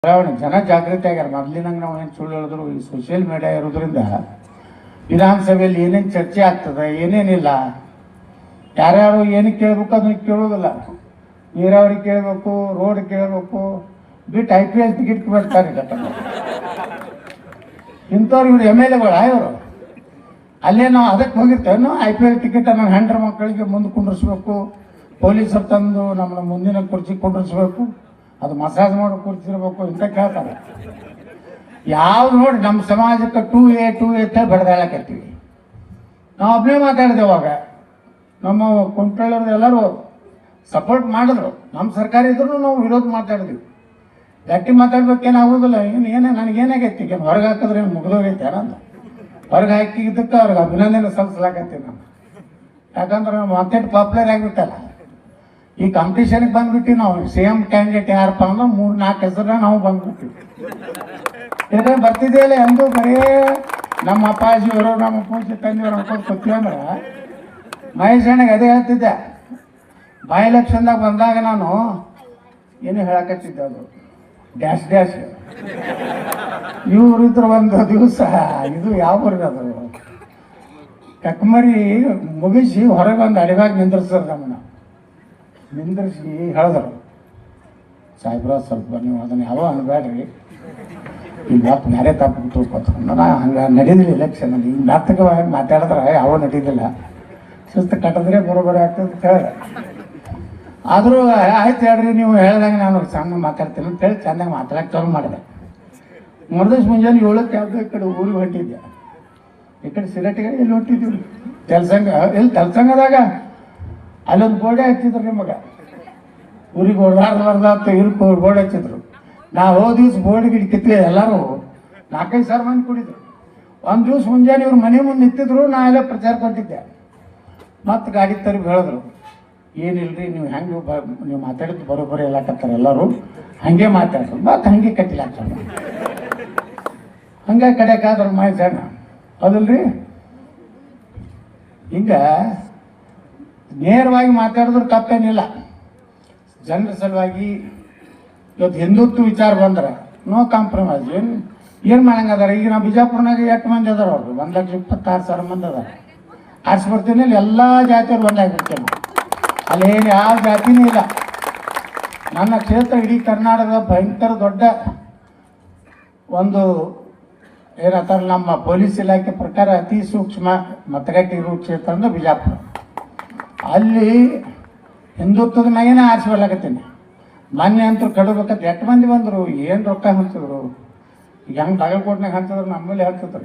ಜನ ಜಾಗೃತಿ ಆಗ್ಯಾರ. ಮೊದಲಿನಂಗೆ ನಾವು ಏನು ಸುಳ್ಳು ಹೇಳಿದ್ರು ಈ ಸೋಷಿಯಲ್ ಮೀಡಿಯಾ ಇರೋದ್ರಿಂದ ವಿಧಾನಸಭೆಯಲ್ಲಿ ಏನೇನು ಚರ್ಚೆ ಆಗ್ತದೆ ಏನೇನಿಲ್ಲ, ಯಾರ್ಯಾರು ಏನು ಕೇಳಬೇಕು ಅದನ್ನ ಕೇಳೋದಿಲ್ಲ. ನೀರಾವರಿ ಕೇಳಬೇಕು, ರೋಡ್ ಕೇಳಬೇಕು, ಬಿಟ್ಟು IPL ಟಿಕೆಟ್ ಬರ್ತಾರೆ. ಇಂಥವ್ರು ಇವ್ರು MLAಗಳು ಇವರು. ಅಲ್ಲೇ ನಾವು ಅದಕ್ಕೆ ಹೋಗಿರ್ತೇವೆ. ನಾವು IPL ಟಿಕೆಟ್ ನಮ್ಮ ಹೆಂಡ್ರ ಮಕ್ಕಳಿಗೆ ಮುಂದೆ ಕುಂಡ್ರಿಸ್ಬೇಕು, ಪೊಲೀಸರು ತಂದು ನಮ್ಮನ್ನ ಮುಂದಿನ ಕುರ್ಚಿ ಕುಂಡ್ರಿಸ್ಬೇಕು, ಅದು ಮಸಾಜ್ ಮಾಡೋ ಕುರ್ಚಿರ್ಬೇಕು ಅಂತ ಕೇಳ್ತಾರೆ. ಯಾವ್ದು ನೋಡಿ ನಮ್ಮ ಸಮಾಜಕ್ಕೆ 2A ಅಂತ ಬಡ್ದಾಳಕತ್ತೀವಿ. ನಾವು ಒಬ್ಬನೇ ಮಾತಾಡಿದೆ. ಅವಾಗ ನಮ್ಮ ಕುಂಟಳವ್ರದ್ದು ಎಲ್ಲರೂ ಸಪೋರ್ಟ್ ಮಾಡಿದ್ರು. ನಮ್ಮ ಸರ್ಕಾರ ಇದ್ರೂ ನಾವು ವಿರೋಧ ಮಾತಾಡಿದ್ವಿ. ಗಟ್ಟಿ ಮಾತಾಡ್ಬೇಕೇನಾಗೋದಿಲ್ಲ. ಏನೇ ನನಗೇನಾಗೈತಿ, ಏನು ಹೊರಗೆ ಹಾಕಿದ್ರೆ ಏನು ಮುಗಿದೋಗೈತೆ ಅನ್ನೋದು. ಹೊರಗೆ ಹಾಕಿದ್ದಕ್ಕೆ ಅವ್ರಿಗೆ ಅಭಿನಂದನೆ ಸಲ್ಲಿಸ್ಲಾಕತ್ತೀವಿ ನಾವು. ಯಾಕಂದ್ರೆ ನಾವು ಮಾತಾಡಿ ಪಾಪ್ಯುಲರ್ ಆಗಿಬಿಟ್ಟಲ್ಲ. ಈ ಕಾಂಪಿಟೇಷನ್ಗೆ ಬಂದ್ಬಿಟ್ಟು ನಾವು CM ಕ್ಯಾಂಡಿಡೇಟ್ ಯಾರಪ್ಪ ಅಂದ್ರೆ 3-4 ಹೆಸರ ನಾವು ಬಂದ್ಬಿಟ್ಟಿವಿ. ಏನೇ ಬರ್ತಿದ್ದೇಲೆ ಅಂದು ಬರೀ ನಮ್ಮ ಅಪ್ಪಾಜಿಯವರು ನಮ್ಮ ಪೂಜೆ ತಂದೆಯವರು ಅನ್ಕೊಂಡು ಕೂತೀವಿ ಅಂದ್ರೆ ಮಹೇಶ್ ಅಣ್ಣಗೆ ಅದೇ ಹೇಳ್ತಿದ್ದೆ. ಬೈ ಎಲೆಕ್ಷನ್ದಾಗ ಬಂದಾಗ ನಾನು ಏನು ಹೇಳಕತ್ತಿದ್ದೆ, ಅದು ಡ್ಯಾಶ್ ಇವರಿದ್ರು ಒಂದು ದಿವಸ ಇದು ಯಾವ ಬರ್ಗ ಅದು ಕಕ್ಮರಿ ಮುಗಿಸಿ ಹೊರಗೆ ಒಂದು ಅಡಿವಾಗ ನಿಂದ್ರಿಸ್ತಾರೆ. ನಮ್ಮನ್ನ ನಿಂದ್ರಿಸಿ ಹೇಳಿದ್ರು, ಸಾಹೇಬ್ರ ಸ್ವಲ್ಪ ನೀವು ಅದನ್ನು ಯಾವ ಅನ್ಬೇಡ್ರಿ, ಈಗ ಬೇರೆ ತಪ್ಪು ತಿಳ್ಕೊತ ಹಂಗೆ ನಡೀದಿಲ್ಲ ಎಲೆಕ್ಷನ್. ಈಗ ನಾಟಕವಾಗಿ ಮಾತಾಡಿದ್ರೆ ಯಾವ ನಡೀದಿಲ್ಲ, ಸುಸ್ತು ಕಟ್ಟಿದ್ರೆ ಬರೋಬರಿ ಆಗ್ತದೆ ಅಂತ ಹೇಳಿದೆ. ಆದರೂ ಆಯ್ತು ಹೇಳ್ರಿ, ನೀವು ಹೇಳ್ದಂಗೆ ನಾನು ಸಣ್ಣ ಮಾತಾಡ್ತೀನಿ ಅಂತ ಹೇಳಿ ಚೆನ್ನಾಗಿ ಮಾತಾಡಕ್ಕೆ ಚಾಲು ಮಾಡಿದೆ. ಮರುದಿವ್ಸ ಮುಂಜಾನೆ 7ಕ್ಕೆ ಯಾವುದೋ ಈ ಕಡೆ ಊರಿಗೆ ಹೊಂಟಿದ್ದೆ. ಈ ಕಡೆ ಸಿರಟಿಗೆ ಎಲ್ಲಿ ಹೊಂಟಿದ್ದೀವಿ, ತೆಲ್ಸಂಗದಾಗ ಅಲ್ಲೊಂದು ಗೋಡೆ ಹಚ್ಚಿದ್ರು. ನಿಮಗೆ ಊರಿಗೆ ಹೊಡೆದಾರ್ದಾರ್ದಾತು ಇರ್ಕೊ ಗೋಡೆ ಹಚ್ಚಿದ್ರು. ನಾವು ಹೋದ ದಿವ್ಸ ಬೋರ್ಡ್ ಗಿಡ ಕಿತ್ತಲೆ ಎಲ್ಲರೂ 4-5 ಸಾವಿರ ಮಂದಿ ಕುಡಿದ್ರು. ಒಂದು ದಿವ್ಸ ಮುಂಜಾನೆ ಇವ್ರು ಮನೆ ಮುಂದೆ ನಿಂತಿದ್ರು. ನಾ ಎಲ್ಲ ಪ್ರಚಾರ ಕೊಟ್ಟಿದ್ದೆ. ಮತ್ತು ಗಾಡಿ ತರಬೇಕು ಹೇಳಿದ್ರು. ಏನಿಲ್ರಿ, ನೀವು ಹೆಂಗೆ ನೀವು ಮಾತಾಡಿದ್ದು ಬರೋಬ್ಬರಿ ಎಲ್ಲಾಕತ್ತಾರೆ ಎಲ್ಲರೂ, ಹಾಗೆ ಮಾತಾಡ್ರು. ಮತ್ತು ಹಾಗೆ ಕಟ್ಟಿಲಾಗ್ತಾರೆ. ಹಂಗೆ ಕಡೆಕಾದ್ರು ಮಾಹಿತಿ ಅದಲ್ರಿ. ಹಿಂಗೆ ನೇರವಾಗಿ ಮಾತಾಡಿದ್ರು ತಪ್ಪೇನಿಲ್ಲ. ಜನರ ಸಲುವಾಗಿ ಇವತ್ತು ಹಿಂದುತ್ವ ವಿಚಾರ ಬಂದ್ರೆ ನೋ ಕಾಂಪ್ರಮೈಸ್. ಏನು ಮಾಡಂಗದಾರ. ಈಗ ನಾವು ಬಿಜಾಪುರ್ನಾಗ 8 ಮಂದಿ ಅದಾರ. ಅವ್ರು 1,26,000 ಮಂದಿ ಅದಾರ. ಆರಿಸಿ ಬರ್ತೀನಿ, ಅಲ್ಲಿ ಎಲ್ಲ ಜಾತಿಯವ್ರು ಬಂದಾಗ್ಬಿಡ್ತೇನೆ. ಅಲ್ಲೇನು ಯಾವ ಜಾತಿನೂ ಇಲ್ಲ. ನನ್ನ ಕ್ಷೇತ್ರ ಇಡೀ ಕರ್ನಾಟಕದ ಭಯಂಕರ ದೊಡ್ಡ ಒಂದು ಏನಂತಾರೆ, ನಮ್ಮ ಪೊಲೀಸ್ ಇಲಾಖೆ ಪ್ರಕಾರ ಅತಿ ಸೂಕ್ಷ್ಮ ಮತಗಟ್ಟೆ ಇರುವ ಕ್ಷೇತ್ರ ಅಂದ್ರೆ ಬಿಜಾಪುರ. ಅಲ್ಲಿ ಹಿಂದುತ್ವದ ಮ್ಯಾಗೇನೆ ಆರಿಸಿ ಬರ್ಲಾಕತ್ತೀನಿ. ಮೊನ್ನೆ ಅಂತೂ ಕಡಬೇಕಂತ 8 ಮಂದಿ ಬಂದರು. ಏನು ರೊಕ್ಕ ಹಂಚಿದ್ರು. ಈಗ ಹೆಂಗೆ ಬಾಗಲಕೋಟ್ನಾಗ ಹಂಚಿದ್ರು, ನಮ್ಮಲ್ಲಿ ಹಂಚಿದ್ರು.